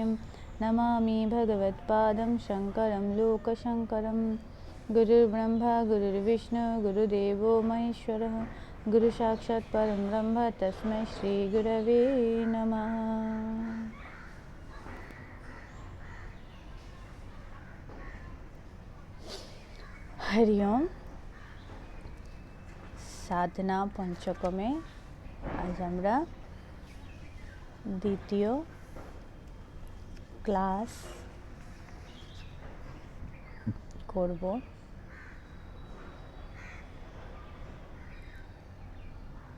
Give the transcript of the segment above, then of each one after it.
गणपतिं नमामि भगवत्पादं शङ्करं लोकशङ्करं। गुरुर्ब्रह्मा गुरुर्विष्णु गुरुदेवो महेश्वरः गुरुसाक्षात् परं ब्रह्म तस्मै श्रीगुरवे नमः। हरि ओम। साधना पंचकमे आज আমরা দ্বিতীয় ক্লাস করব।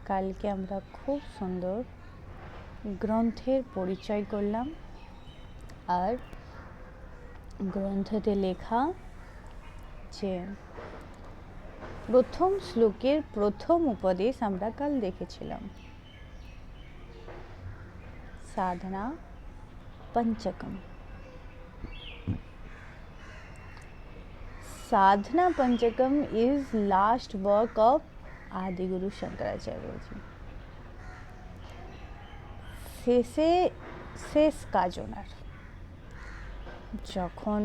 কালকে আমরা খুব সুন্দর গ্রন্থের পরিচয় করলাম আর গ্রন্থতে লেখা যে প্রথম শ্লোকের প্রথম উপদেশ আমরা কাল দেখেছিলাম। साधना पंचकम। साधना पंचकम is last work of आदि गुरु शंकराचार्य जी। শেষ কাজ ওনার যখন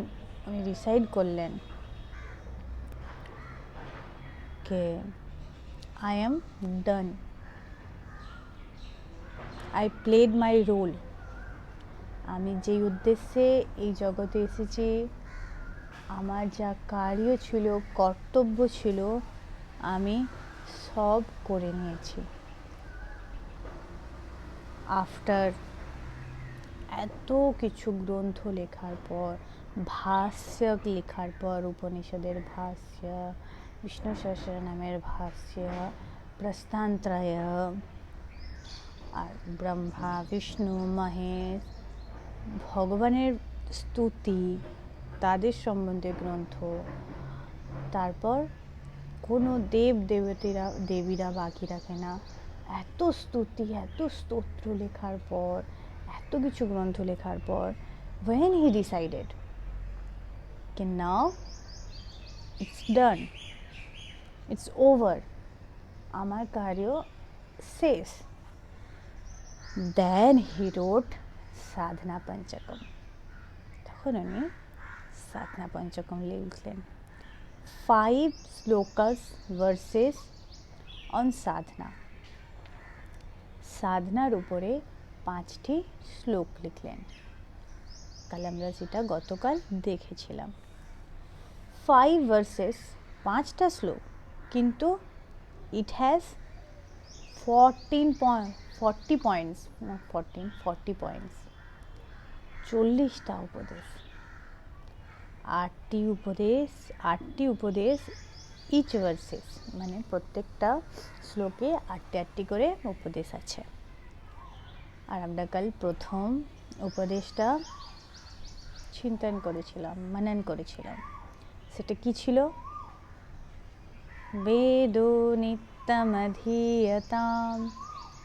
উনি ডিসাইড করলেন কে I am done, I played my role। আমি যেই উদ্দেশ্যে এই জগতে এসেছি, আমার যা কার্য ছিল, কর্তব্য ছিল, আমি সব করে নিয়েছি। আফটার এত কিছু গ্রন্থ লেখার পর, ভাষ্য লেখার পর, উপনিষদের ভাষ্য, বিষ্ণু সহস্রনামের ভাষ্য, প্রস্থানত্রয় আর ব্রহ্মা বিষ্ণু মহেশ ভগবানের স্তুতি, তাদের সম্বন্ধে গ্রন্থ, তারপর কোনো দেবীরা বাকি রাখে না। এত স্তুতি, এত স্তোত্র লেখার পর, এত কিছু গ্রন্থ লেখার পর, when he decided that now it's done, it's over, আমার কার্য শেষ, then he wrote সাধনা পঞ্চকম। তখন উনি সাধনা পঞ্চকম লিখলেন। 5 শ্লোকাস ভার্সেস অন সাধনা। সাধনার উপরে 5টি শ্লোক লিখলেন। কাল আমরা যেটা গতকাল দেখেছিলাম। 5 ভার্সেস, 5টা শ্লোক, কিন্তু it has 40 points, not 14, 40 points, 40টা উপদেশ, 8টি উপদেশ ইচ ভার্সেস, মানে প্রত্যেকটা শ্লোকে 8টি করে উপদেশ আছে। আর আমরা কাল প্রথম উপদেশটা চিন্তন করেছিলাম, মনন করেছিলাম। সেটা কি ছিল? বেদো নিত্যমধীয়তাম,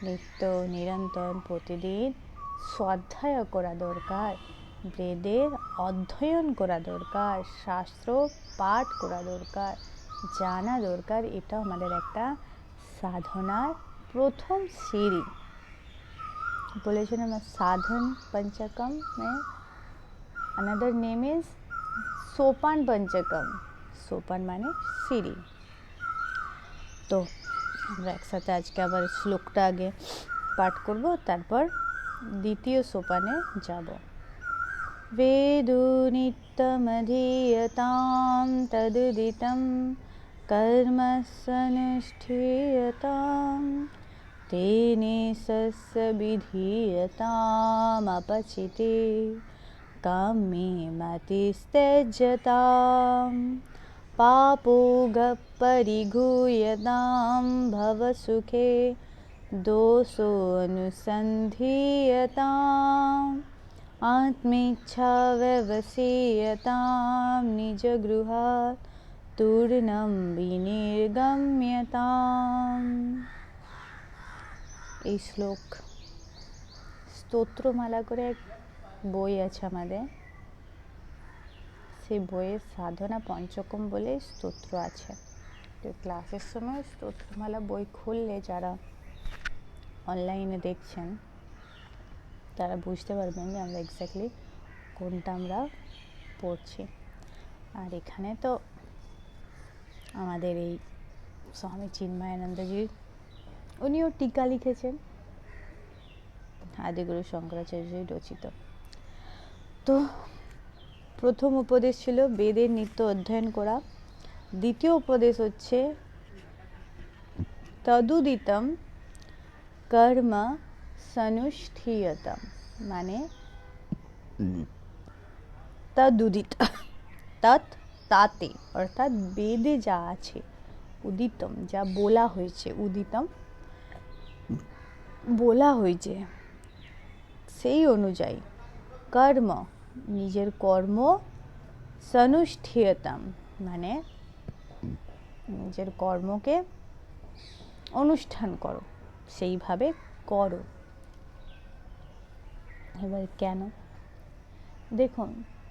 নিত্য নিরন্তর প্রতিদিন স্বাধ্যায় করা দরকার, বেদের অধ্যয়ন করা দরকার, শাস্ত্র পাঠ করা দরকার, জানা দরকার। এটা আমাদের একটা সাধনার প্রথম সিঁড়ি। বলেছেন আমরা সাধন पंचकम में अनदर नेम इज सोपान पंचकम। सोपान माने सीढ़ी। तो আমরা একসাথে আজকে আবার শ্লোকটা আগে পাঠ করব, তারপর দ্বিতীয় সোপানে যাব। বেদো নিত্যমধীয়তাম তদুদিতম কর্মসনুষ্ঠীয়তাম তেনে সস্য বিধীয়তাম अपचिते কাম্যে মতিস্ত্যজ্যতাম পাপোগ পরিঘূয়তাম ভবসুখে দোষো অনুসন্ধিয়তাম আত্মেচ্ছা ব্যবসীয়তাম নিজ গৃহাৎ তূর্ণম বিনির্গম্যতাম। এই শ্লোক স্তোত্রমালা করে এক বই আছে আমাদের, সেই বইয়ে সাধনা পঞ্চকম বলে স্তোত্র আছে। তো ক্লাসের সময় স্তোত্রমালা বই খুললে যারা অনলাইনে দেখছেন তারা বুঝতে পারবেন যে আমরা এক্স্যাক্টলি কোনটা আমরা পড়ছি। আর এখানে তো আমাদের এই স্বামী চিন্ময়ানন্দজি, উনিও টিকা লিখেছেন, আদিগুরু শঙ্করাচার্যই রচিত। তো প্রথম উপদেশ ছিল বেদের নিত্য অধ্যয়ন করা। দ্বিতীয় উপদেশ হচ্ছে তদুদিতম কর্ম সনুষ্ঠিয়তম, মানে তদুদিত, তৎ তাতে, অর্থাৎ বেদে যা আছে, উদিতম যা বলা হয়েছে, উদিতম বলা হয়েছে সেই অনুযায়ী, কর্ম নিজের কর্ম, সনুষ্ঠিয়তম মানে নিজের কর্মকে অনুষ্ঠান করো, সেইভাবে করো। এবার কেন? দেখুন,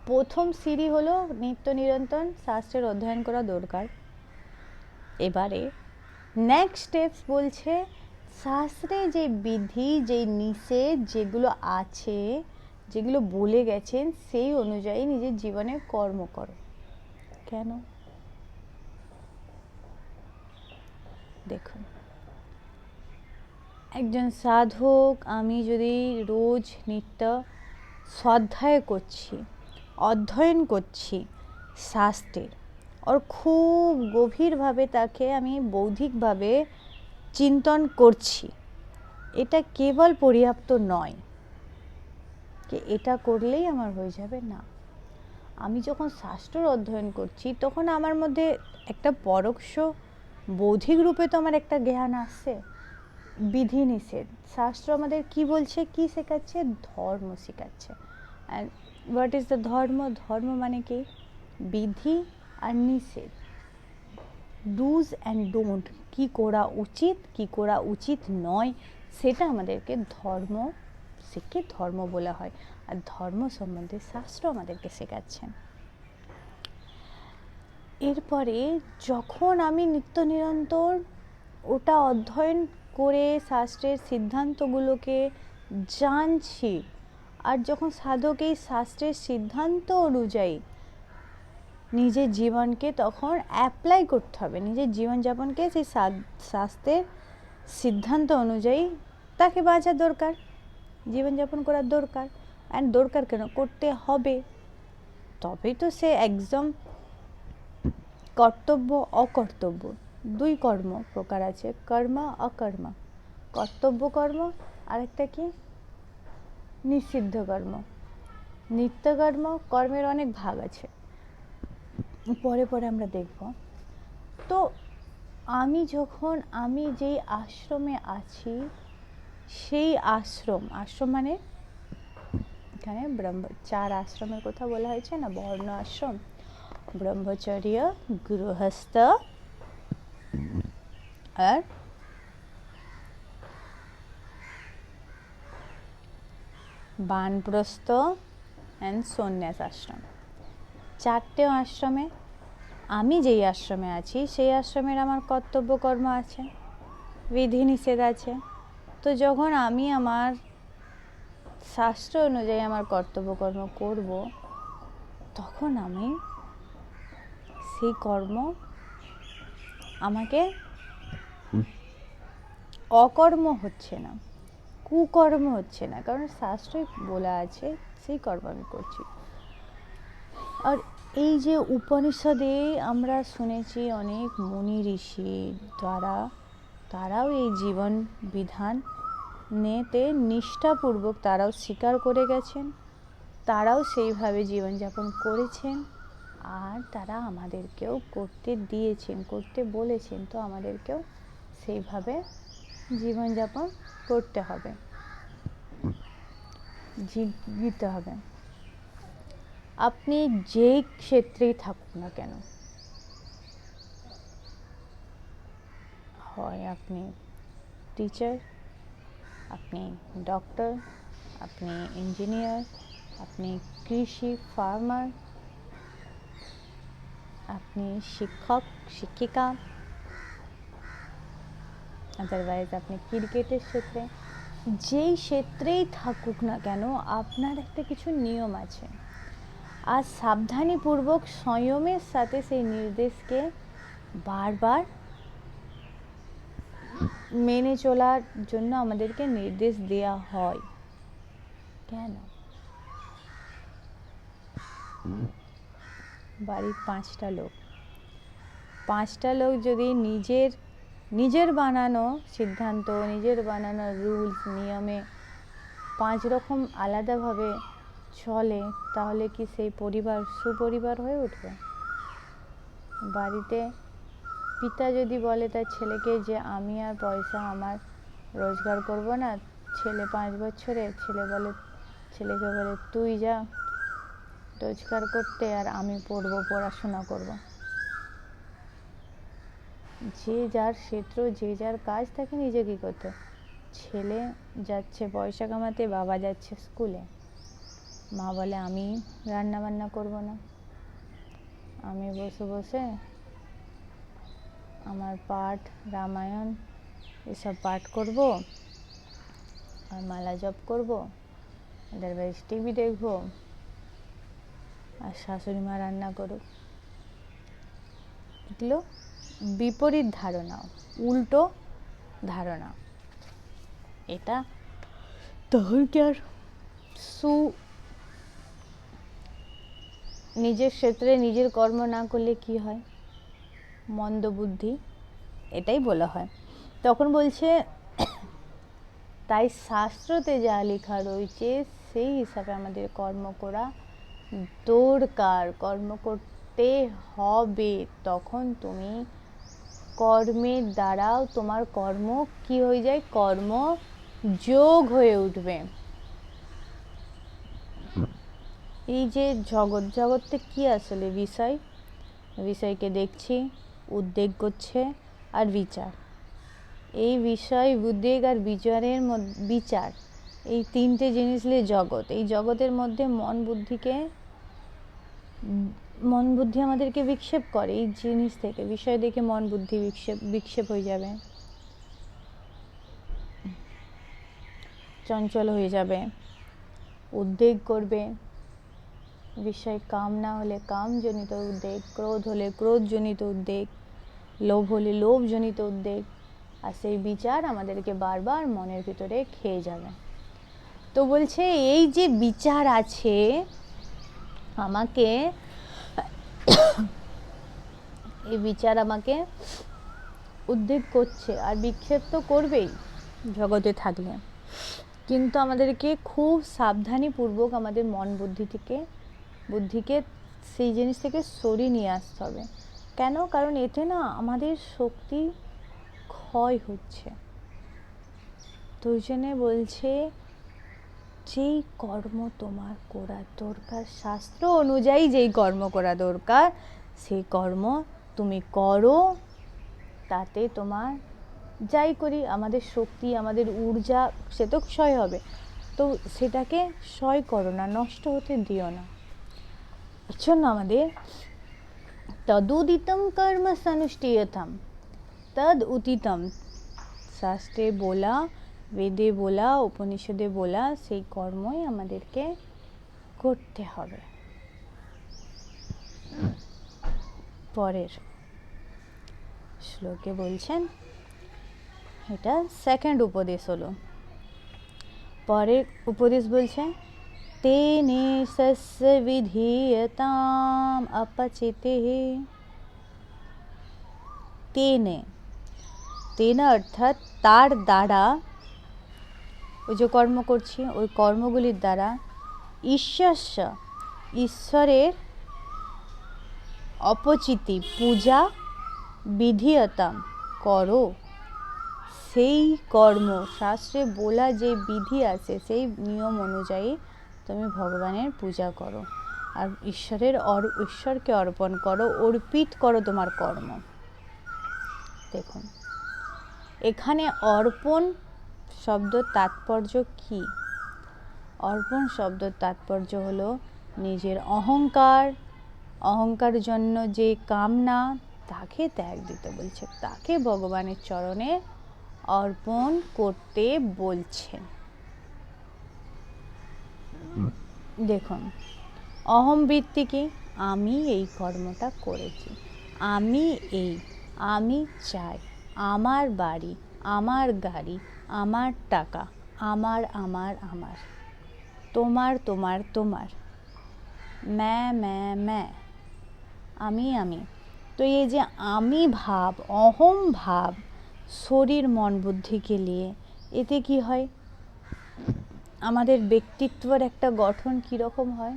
প্রথম সিঁড়ি হলো নিত্য নিরন্তর শাস্ত্রের অধ্যয়ন করা দরকার। এবারে নেক্সট স্টেপস বলছে শাস্ত্রে যে বিধি, যে নিষেধ যেগুলো আছে, যেগুলো বলে গেছেন, সেই অনুযায়ী নিজের জীবনে কর্ম করো। কেন? দেখুন, একজন সাধক, আমি যদি রোজ নিত্য স্বাধ্যায় করছি, অধ্যয়ন করছি শাস্ত্রের, আর খুব গভীরভাবে তাকে আমি বৌদ্ধিকভাবে চিন্তন করছি, এটা কেবল পর্যাপ্ত নয় যে এটা করলেই আমার হয়ে যাবে, না। আমি যখন শাস্ত্র অধ্যয়ন করছি তখন আমার মধ্যে একটা পরোক্ষ বৌদ্ধিক রূপে তো আমার একটা জ্ঞান আসছে, বিধি নিষেধ। শাস্ত্র আমাদের কি বলছে, কি শেখাচ্ছে? ধর্ম শেখাচ্ছে। অ্যান্ড হোয়াট ইজ দ্য ধর্ম? ধর্ম মানে কি? বিধি আর নিষেধ, ডুজ অ্যান্ড ডোন্ট, কি করা উচিত, কি করা উচিত নয়, সেটা আমাদেরকে ধর্ম শিখে ধর্ম বলা হয়। আর ধর্ম সম্বন্ধে শাস্ত্র আমাদেরকে শেখাচ্ছেন। এরপরে যখন আমি নিত্য নিরন্তর ওটা অধ্যয়ন করে শাস্ত্রের সিদ্ধান্তগুলোকে জানছি, আর যখন সাধক এই শাস্ত্রের সিদ্ধান্ত অনুযায়ী নিজের জীবনকে তখন অ্যাপ্লাই করতে হবে, নিজের জীবনযাপনকে সেই শাস্ত্রের সিদ্ধান্ত অনুযায়ী তাকে বাঁচা দরকার, জীবনযাপন করার দরকার। অ্যান্ড দরকার কেন, করতে হবে, তবেই তো সে একদম কর্তব্য অকর্তব্য দুই কর্ম প্রকার আছে, কর্ম অকর্ম, কর্তব্য কর্ম আর একটা কি নিষিদ্ধ কর্ম। নিত্য কর্ম, কর্মের অনেক ভাগ আছে, পরে পরে আমরা দেখব। তো আমি যখন আমি যেই আশ্রমে আছি, সেই আশ্রম, আশ্রম মানে এখানে চার আশ্রমের কথা বলা হয়েছে না, বর্ণ আশ্রম, ব্রহ্মচর্য, গৃহস্থ আর বানপ্রস্থ অ্যান্ড সন্ন্যাস আশ্রম। চারটে আশ্রমে আমি যেই আশ্রমে আছি সেই আশ্রমের আমার কর্তব্য কর্ম আছে, বিধি নিষেধ আছে। তো যখন আমি আমার শাস্ত্র অনুযায়ী আমার কর্তব্য কর্ম করব, তখন আমি সেই কর্ম আমাকে অকর্ম হচ্ছে না, কুকর্ম হচ্ছে না, কারণ শাস্ত্রে বলা আছে সেই কর্ম আমি করছি। আর এই যে উপনিষদে আমরা শুনেছি অনেক মুনি ঋষি দ্বারা, তারাও এই জীবন বিধান নেতে নিষ্ঠাপূর্বক তারাও স্বীকার করে গেছেন, তারাও সেইভাবে জীবনযাপন করেছেন, আর তারা আমাদেরকেও করতে দিয়েছেন, করতে বলেছেন। তো আমাদেরকেও সেইভাবে জীবনযাপন করতে হবে, জীবিত হবে। আপনি যেই ক্ষেত্রেই থাকুন না কেন, হয় আপনি টিচার, আপনি ডক্টর, আপনি ইঞ্জিনিয়ার, আপনি কৃষি ফার্মার, আপনি শিক্ষক শিক্ষিকা, আদারওয়াইজ আপনি ক্রিকেটের ক্ষেত্রে, যেই ক্ষেত্রেই থাকুক না কেন, আপনার একটা কিছু নিয়ম আছে। আর সাবধানীপূর্বক সংযমের সাথে সেই নির্দেশকে বারবার মেনে চলার জন্য আমাদেরকে নির্দেশ দেয়া হয়। কেন? বাড়ির 5টা লোক, 5টা লোক যদি নিজের বানানো সিদ্ধান্ত, নিজের বানানো রুলস নিয়মে 5 রকম আলাদাভাবে চলে, তাহলে কি সেই পরিবার সুপরিবার হয়ে উঠবে? বাড়িতে পিতা যদি বলে তার ছেলেকে যে আমি আর পয়সা আমার রোজগার করব না, ছেলে 5 বছরে, ছেলেকে বলে তুই যা রোজগার করতে আর আমি পড়াশোনা করব। যে যার ক্ষেত্র, যে যার কাজ তাকে নিজেকে করতে। ছেলে যাচ্ছে পয়সা কামাতে, বাবা যাচ্ছে স্কুলে। মা বলে আমি রান্না বান্না করব না, আমি বসে বসে আমার পাঠ, রামায়ণ এসব পাঠ করব আর মালা জপ করব, আদারওয়াইজ টিভি দেখব, আর শাশুড়ি মা রান্না করুক। এগুলো বিপরীত ধারণা, উল্টো ধারণা। এটা তখন কি আর নিজের ক্ষেত্রে নিজের কর্ম না করলে কি হয়? মন্দ বুদ্ধি, এটাই বলা হয়। তখন বলছে তাই শাস্ত্রতে যা লেখা রয়েছে সেই হিসাবে আমাদের কর্ম করা দরকার, কর্ম করতে হবে। তখন তুমি কর্মের দ্বারাও তোমার কর্ম কি হয়ে যায়? কর্ম যোগ হয়ে উঠবে। এই যে জগৎটা কি আসলে? বিষয়কে দেখছি, উদ্বেগ করছে আর বিচার। এই বিষয়, উদ্বেগ আর বিচার, এই 3টে জিনিস নিয়ে জগৎ। এই জগতের মধ্যে মন বুদ্ধি আমাদেরকে বিক্ষেপ করে। এই জিনিস থেকে, বিষয় দেখে মন বুদ্ধি বিক্ষেপ হয়ে যাবে, চঞ্চল হয়ে যাবে, উদ্বেগ করবে। বিষয় কাম না হলে কামজনিত উদ্বেগ, ক্রোধ হলে ক্রোধজনিত উদ্বেগ, লোভ হলে লোভজনিত উদ্বেগ, আর সেই বিচার আমাদেরকে বারবার মনের ভিতরে খেয়ে যাবে। তো বলছে এই যে বিচার আছে, এই বিচার আমাকে উদ্বেগ করছে আর বিক্ষেপ তো করবেই জগতে থাকলে। কিন্তু আমাদেরকে খুব সাবধানীপূর্বক আমাদের মন বুদ্ধিকে সেই জিনিস থেকে সরিয়ে নিয়ে আসতে হবে। কেন? কারণ এতে না আমাদের শক্তি ক্ষয় হচ্ছে। তো ওই জন্যে বলছে যেই কর্ম তোমার করা দরকার, শাস্ত্র অনুযায়ী যেই কর্ম করা দরকার সেই কর্ম তুমি করো। তাতে তোমার যাই করি, আমাদের শক্তি, আমাদের ঊর্জা সে তো ক্ষয় হবে, তো সেটাকে ক্ষয় করো না, নষ্ট হতে দিও না। এর জন্য আমাদের তদুদিতম কর্ম সনুষ্ঠিয়তাম তদ উদিতম, শাস্ত্রে বলা, বেদে বলা, উপনিষদে বলা সেই কর্মই আমাদেরকে করতে হবে। পরের শ্লোকে বলছেন, এটা সেকেন্ড উপদেশ হলো। পরের উপদেশ বলছে তেনে সস্য বিধীয়তাম অপচিতে। তেনে অর্থাৎ তার দ্বারা, ওই যে কর্ম করছি ওই কর্মগুলির দ্বারা, ঈশ্বরের অপচিতি পূজা, বিধীয়তাম করো। সেই কর্ম, শাস্ত্রে বলা যে বিধি আছে সেই নিয়ম অনুযায়ী তুমি ভগবানের পূজা করো আর ঈশ্বরকে অর্পণ করো, অর্পিত করো তোমার কর্ম। দেখুন এখানে অর্পণ শব্দ তাৎপর্য কি? অর্পণ শব্দের তাৎপর্য হলো নিজের অহংকার জন্য যে কামনা, তাকে ত্যাগ দিতে বলছে, তাকে ভগবানের চরণে অর্পণ করতে বলছেন। দেখুন অহংবৃত্তি কি? আমি এই কর্মটা করেছি, আমি চাই, আমার বাড়ি, আমার গাড়ি, আমার টাকা, আমার, তোমার, मैं, আমি। তো এই যে আমি ভাব, অহম ভাব শরীর মন বুদ্ধিকে নিয়ে, এতে কি হয়? আমাদের ব্যক্তিত্বের একটা গঠন কীরকম হয়?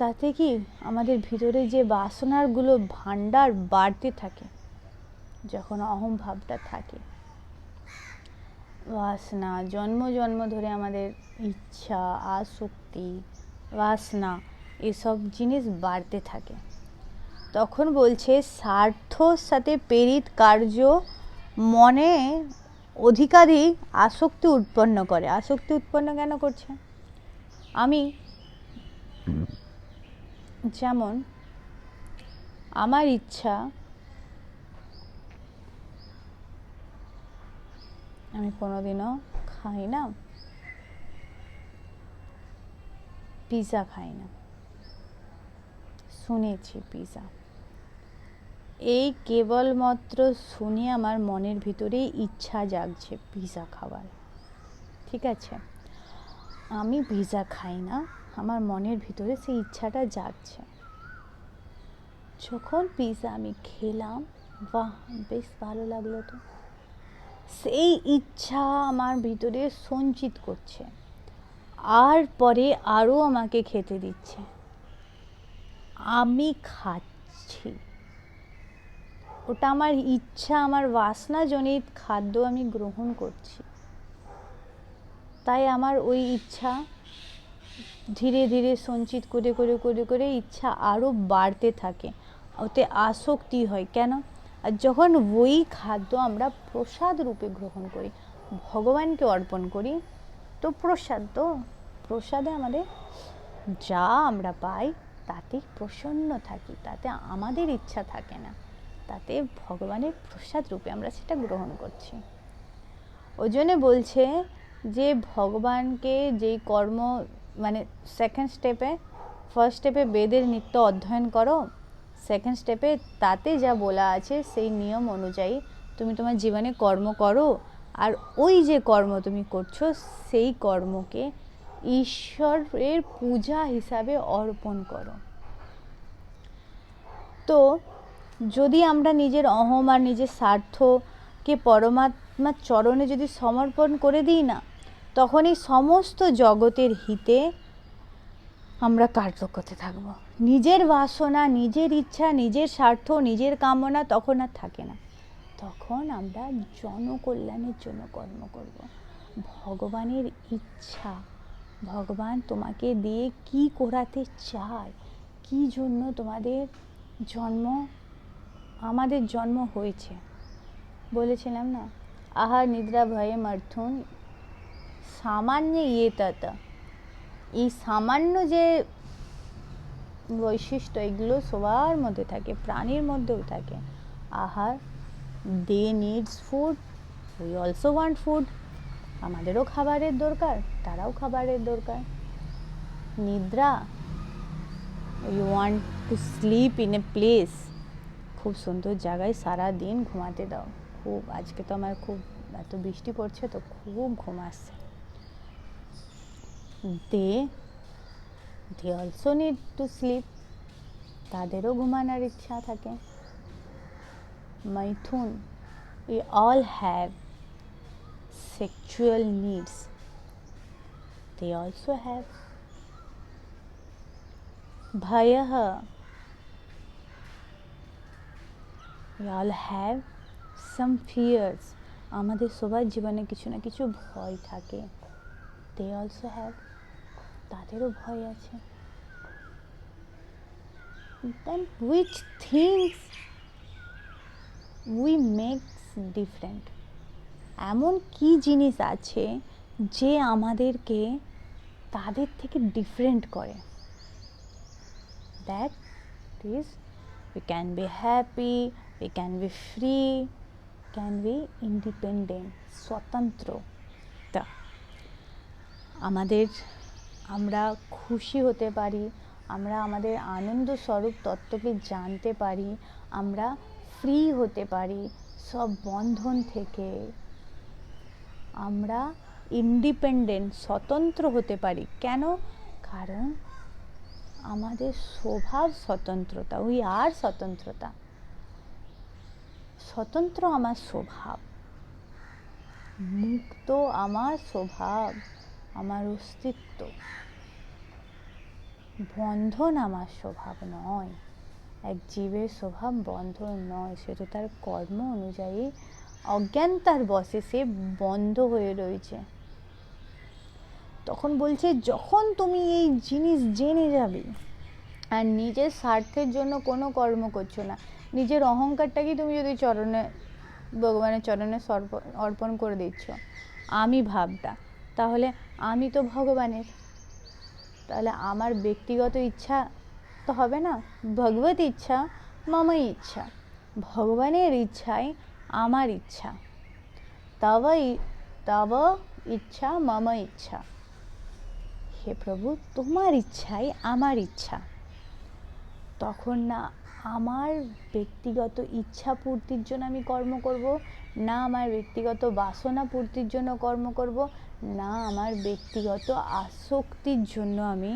তাতে কি আমাদের ভিতরে যে বাসনারগুলো ভাণ্ডার বাড়তে থাকে যখন অহম ভাবটা থাকে। বাসনা জন্ম ধরে আমাদের ইচ্ছা, আসক্তি, বাসনা এসব জিনিস বাড়তে থাকে। তখন বলছে স্বার্থর সাথে প্রেরিত কার্য মনে অধিকাধিক আসক্তি উৎপন্ন করে। আসক্তি উৎপন্ন কেন করছে? আমি যেমন আমার ইচ্ছা আমি কোনোদিনও খাই না পিৎজা, খাই না, শুনেছি পিৎজা, এই কেবলমাত্র শুনে আমার মনের ভিতরেই ইচ্ছা জাগছে পিৎজা খাবার, ঠিক আছে? আমি পিৎজা খাই না, আমার মনের ভিতরে সেই ইচ্ছাটা জাগছে। যখন পিৎজা আমি খেলাম, বাহ বেশ ভালো লাগলো, তো সেই ইচ্ছা আমার ভিতরে সঞ্চিত করছে, আর পরে আরও আমাকে খেতে দিচ্ছে, আমি খাচ্ছি। ওটা আমার ইচ্ছা, আমার বাসনাজনিত খাদ্য আমি গ্রহণ করছি। তাই আমার ওই ইচ্ছা ধীরে ধীরে সঞ্চিত করে করে করে করে ইচ্ছা আরও বাড়তে থাকে, ওতে আসক্তি হয়। কেন? আর যখন ওই খাদ্য আমরা প্রসাদ রূপে গ্রহণ করি, ভগবানকে অর্পণ করি, তো প্রসাদ, তো প্রসাদে আমাদের যা আমরা পাই তাতে প্রসন্ন থাকি, তাতে আমাদের ইচ্ছা থাকে না, তাতে ভগবানের প্রসাদ রূপে আমরা সেটা গ্রহণ করছি। ওই জন্যে বলছে যে ভগবানকে যেই কর্ম, মানে সেকেন্ড স্টেপে, ফার্স্ট স্টেপে বেদের নিত্য অধ্যয়ন করো, সেকেন্ড স্টেপে তাতে যা বলা আছে সেই নিয়ম অনুযায়ী তুমি তোমার জীবনে কর্ম করো, আর ওই যে কর্ম তুমি করছো সেই কর্মকে ঈশ্বরের পূজা হিসাবে অর্পণ করো। তো যদি আমরা নিজের অহম আর নিজের স্বার্থকে পরমাত্মার চরণে যদি সমর্পণ করে দিই না, তখন এই সমস্ত জগতের হিতে আমরা কার্য করতে থাকব। নিজের বাসনা, নিজের ইচ্ছা, নিজের স্বার্থ, নিজের কামনা তখন আর থাকে না, তখন আমরা জনকল্যাণের জন্য কর্ম করব। ভগবানের ইচ্ছা, ভগবান তোমাকে দিয়ে কি করাতে চায়, কি জন্য তোমাদের জন্ম, আমাদের জন্ম হয়েছে। বলেছিলাম না, আহার নিদ্রা ভয়ে মর্থুন সামান্য তত, এই সামান্য যে বৈশিষ্ট্য এগুলো সবার মধ্যে থাকে, প্রাণীর মধ্যেও থাকে। আহার, they need food, we also want food, আমাদেরও খাবারের দরকার, তারাও খাবারের দরকার। নিদ্রা, you want to sleep in a place, খুব সুন্দর জায়গায় সারা দিন ঘুমাতে দাও। খুব, আজকে তো আমার খুব এত বৃষ্টি পড়ছে তো খুব ঘুম আসছে। they also need to sleep, তাদেরও ঘুমানোর ইচ্ছা থাকে। মাইথুন, we all have sexual needs, they also have। भयः, we all have some fears, আমাদের সবার জীবনে কিছু না কিছু ভয় থাকে। they also have, তাদেরও ভয় আছে। then which things we makes different, এমন কি জিনিস আছে যে আমাদেরকে তাদের থেকে ডিফারেন্ট করে? that is, we can be happy, we can be free, can be independent, স্বতন্ত্র। তা আমাদের আমরা খুশি হতে পারি, আমরা আমাদের আনন্দ স্বরূপ তত্ত্বকে জানতে পারি, আমরা ফ্রি হতে পারি সব বন্ধন থেকে, আমরা ইন্ডিপেন্ডেন্ট স্বতন্ত্র হতে পারি। কেন? কারণ আমাদের স্বভাব স্বতন্ত্রতা, উই আর স্বতন্ত্রতা, স্বতন্ত্র আমার স্বভাব, মুক্ত আমার স্বভাব, আমার অস্তিত্ব, বন্ধন আমার স্বভাব নয়। এক জীবের স্বভাব বন্ধন নয়, সে তো তার কর্ম অনুযায়ী অজ্ঞানতার বশে সে বন্ধ হয়ে রয়েছে। তখন বলছে যখন তুমি এই জিনিস জেনে যাবে আর নিজের স্বার্থের জন্য কোনো কর্ম করছো না, নিজের অহংকারটাকেই তুমি যদি ভগবানের চরণে অর্পণ করে দিচ্ছ, আমি ভাবটা, তাহলে আমি তো ভগবানের, তাহলে আমার ব্যক্তিগত ইচ্ছা তো হবে না। ভগবত ইচ্ছা মমই ইচ্ছা, ভগবানের ইচ্ছাই আমার ইচ্ছা, তব ইচ্ছা মম ইচ্ছা। হে প্রভু, তোমার ইচ্ছাই আমার ইচ্ছা। তখন না আমার ব্যক্তিগত ইচ্ছা পূর্তির জন্য আমি কর্ম করব, না আমার ব্যক্তিগত বাসনা পূর্তির জন্য কর্ম করব, না আমার ব্যক্তিগত আসক্তির জন্য আমি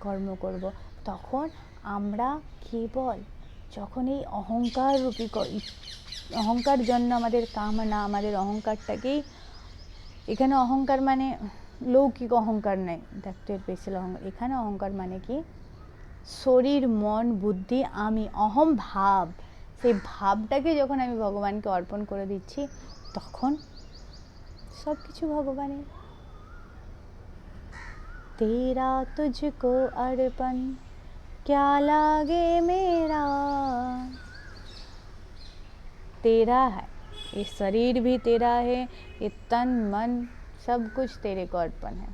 কর্ম করব। তখন আমরা কেবল যখন এই অহংকার জন্য আমাদের কামনা, আমাদের অহংকারটাকেই, এখানে অহংকার মানে লৌকিক অহংকার নেই, দেখতে পেয়েছিল অহংকার, এখানে অহংকার মানে কি শরীর, মন, বুদ্ধি, আমি, অহম ভাব, সেই ভাবটাকে যখন আমি ভগবানকে অর্পণ করে দিচ্ছি, তখন সব কিছু ভগবানের। তেরা তুঝকো अर्पण क्या लागे मेरा, तेरा है, ये शरीर भी तेरा है, ये तन मन सब कुछ तेरे को अर्पण है।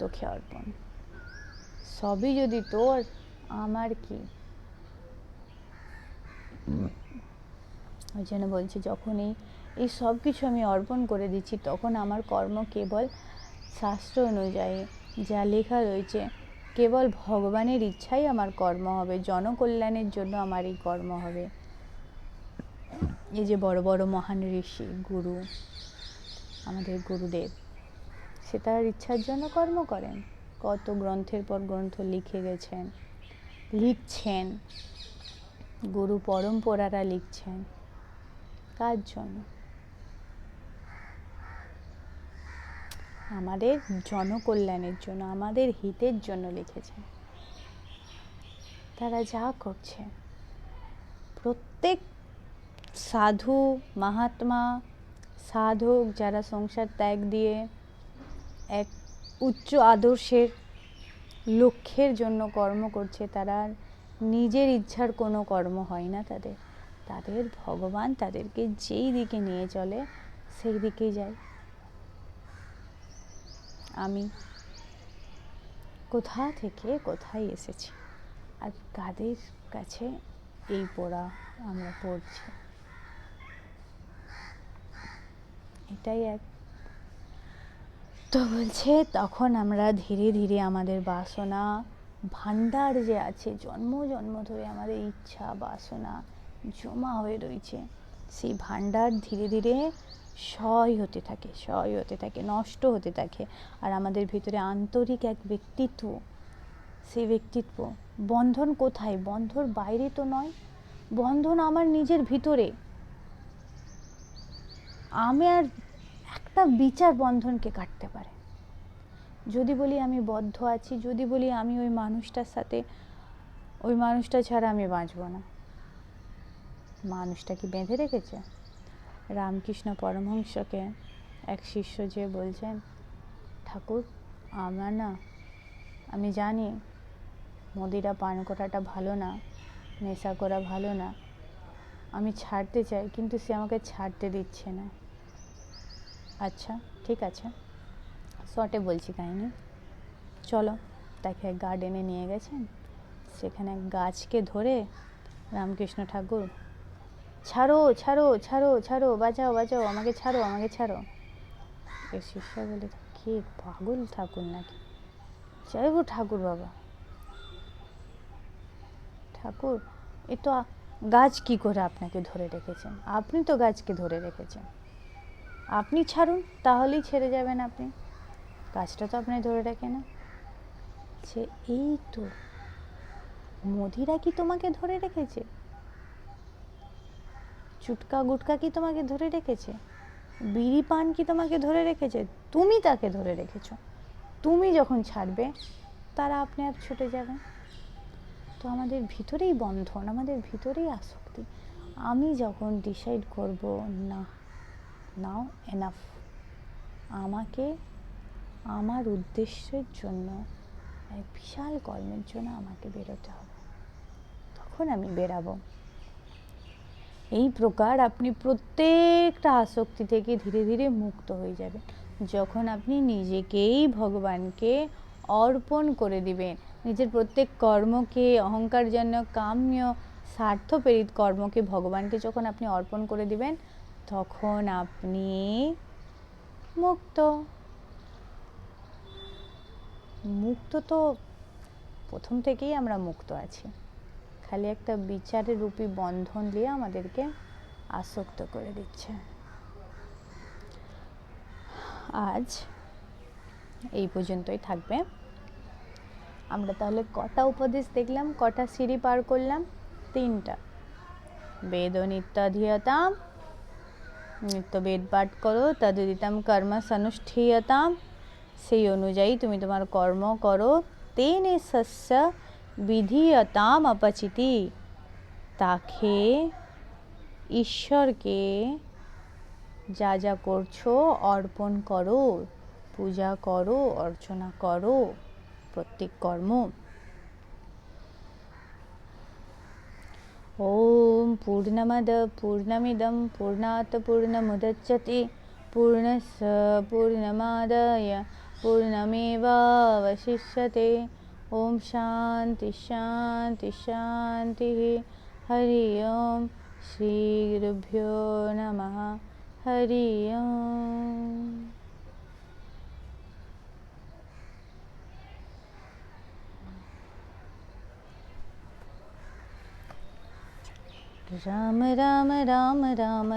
তোকে অর্পণ, সবই যদি তোর, আমার কি? ওই জন্য বলছি যখন এই সব কিছু আমি অর্পণ করে দিচ্ছি, তখন আমার কর্ম কেবল শাস্ত্র অনুযায়ী যা লেখা রয়েছে, কেবল ভগবানের ইচ্ছাই আমার কর্ম হবে, জনকল্যাণের জন্য আমার এই কর্ম হবে। এই যে বড় বড় মহান ঋষি, গুরু, আমাদের গুরুদেব, সে তার ইচ্ছার জন্য কর্ম করেন, কত গ্রন্থের পর গ্রন্থ লিখে গেছেন, লিখছেন, গুরু পরম্পরারা লিখছেন, কার জন্য? আমাদের জনকল্যাণের জন্য, আমাদের হিতের জন্য লিখেছেন। তারা যা করছে, প্রত্যেক সাধু মহাত্মা, সাধক যারা সংসার ত্যাগ দিয়ে এক উচ্চ আদর্শের লক্ষ্যের জন্য কর্ম করছে, তারা নিজের ইচ্ছার কোনো কর্ম হয় না তাদের, তাদের ভগবান তাদেরকে যেই দিকে নিয়ে চলে সেই দিকেই যায়। আমি কোথা থেকে কোথায় এসেছি আর কাদের কাছে এই পড়া আমরা পড়ছি, এটাই এক। তো বলছে তখন আমরা ধীরে ধীরে আমাদের বাসনা ভান্ডার যে আছে, জন্ম জন্ম ধরে আমাদের ইচ্ছা বাসনা জমা হয়ে রয়েছে, সেই ভান্ডার ধীরে ধীরে ক্ষয় হতে থাকে, নষ্ট হতে থাকে। আর আমাদের ভিতরে আন্তরিক এক ব্যক্তিত্ব, সেই ব্যক্তিত্ব, বন্ধন কোথায়? বন্ধন বাইরে তো নয়, বন্ধন আমার নিজের ভিতরে। আমি আর একটা বিচার বন্ধনকে কাটতে পারে। যদি বলি আমি বদ্ধ আছি, যদি বলি আমি ওই মানুষটার সাথে, ওই মানুষটা ছাড়া আমি বাঁচব না, মানুষটা কি বেঁধে রেখেছে? রামকৃষ্ণ পরমহংসকে এক শিষ্য যে বলছেন, ঠাকুর আমার না, আমি জানি মদিরা পান করাটা ভালো না, নেশা করা ভালো না, আমি ছাড়তে চাই, কিন্তু সে আমাকে ছাড়তে দিচ্ছে না। আচ্ছা ঠিক আছে, শর্টে বলছি কাহিনি, চলো। তাকে এক গার্ডেনে নিয়ে গেছেন, সেখানে এক গাছকে ধরে রামকৃষ্ণ ঠাকুর, ছাড়ো ছাড়ো ছাড়ো ছাড়ো, বাঁচাও বাঁচাও, আমাকে ছাড়ো আমাকে ছাড়ো। এর শিষ্য বলে, কে পাগল ঠাকুর নাকি, জয় গো ঠাকুর বাবা। ঠাকুর, এ তো গাছ কি করে আপনাকে ধরে রেখেছেন? আপনি তো গাছকে ধরে রেখেছেন। আপনি ছাড়ুন, তাহলেই ছেড়ে যাবেন আপনি। গাছটা তো আপনি ধরে রাখে না। সে এই তো, মদিরা কি তোমাকে ধরে রেখেছে? চুটকা গুটকা কি তোমাকে ধরে রেখেছে? বিড়ি পান কি তোমাকে ধরে রেখেছে? তুমি তাকে ধরে রেখেছো। তুমি যখন ছাড়বে, তারা আপনি আপ ছুটে যাবে। তো আমাদের ভিতরেই বন্ধন, আমাদের ভিতরেই আসক্তি। আমি যখন ডিসাইড করব না, নাও এনাফ, আমাকে আমার উদ্দেশ্যের জন্য, এক বিশাল কর্মের জন্য আমাকে বেরোতে হবে, তখন আমি বেরাবো। এই প্রকার আপনি প্রত্যেকটা আসক্তি থেকে ধীরে ধীরে মুক্ত হয়ে যাবেন। যখন আপনি নিজেকেই ভগবানকে অর্পণ করে দিবেন, নিজের প্রত্যেক কর্মকে, অহংকারজনক, কাম্য, স্বার্থপ্রেরিত কর্মকে ভগবানকে যখন আপনি অর্পণ করে দিবেন, তখন আপনি মুক্ত। মুক্ত তো প্রথম থেকেই আমরা মুক্ত আছি, খালি একটা বিচারের রূপী বন্ধন দিয়ে আমাদেরকে আসক্ত করে দিচ্ছে। আজ এই পর্যন্তই থাকবে। আমরা তাহলে কটা উপদেশ দেখলাম, কটা সিঁড়ি পার করলাম? 3টা। বেদ নিত্যাধিয়তাম, নিত্য বেদ পাঠ করো, তদুদিতম কর্ম সনুষ্ঠীয়তাম, সেই অনুযায়ী তুমি তোমার কর্ম করো। তেনে সস্য বিধীয়তাম অপচিতি, তাকে ঈশ্বরকে যা যা করছো অর্পণ করো, পূজা করো, অর্চনা করো, প্রত্যেক কর্ম। ওম পূর্ণমদ পূর্ণমিদম পূর্ণাৎ পূর্ণমুদচ্যতে পূর্ণস্য পূর্ণমাদায় পূর্ণমেবাবশিষ্যতে। ওম শান্তি শান্তি শান্তি। হরি ওম শ্রী গুরুভ্যো নমঃ। হরি ওম। রাম রাম রাম রাম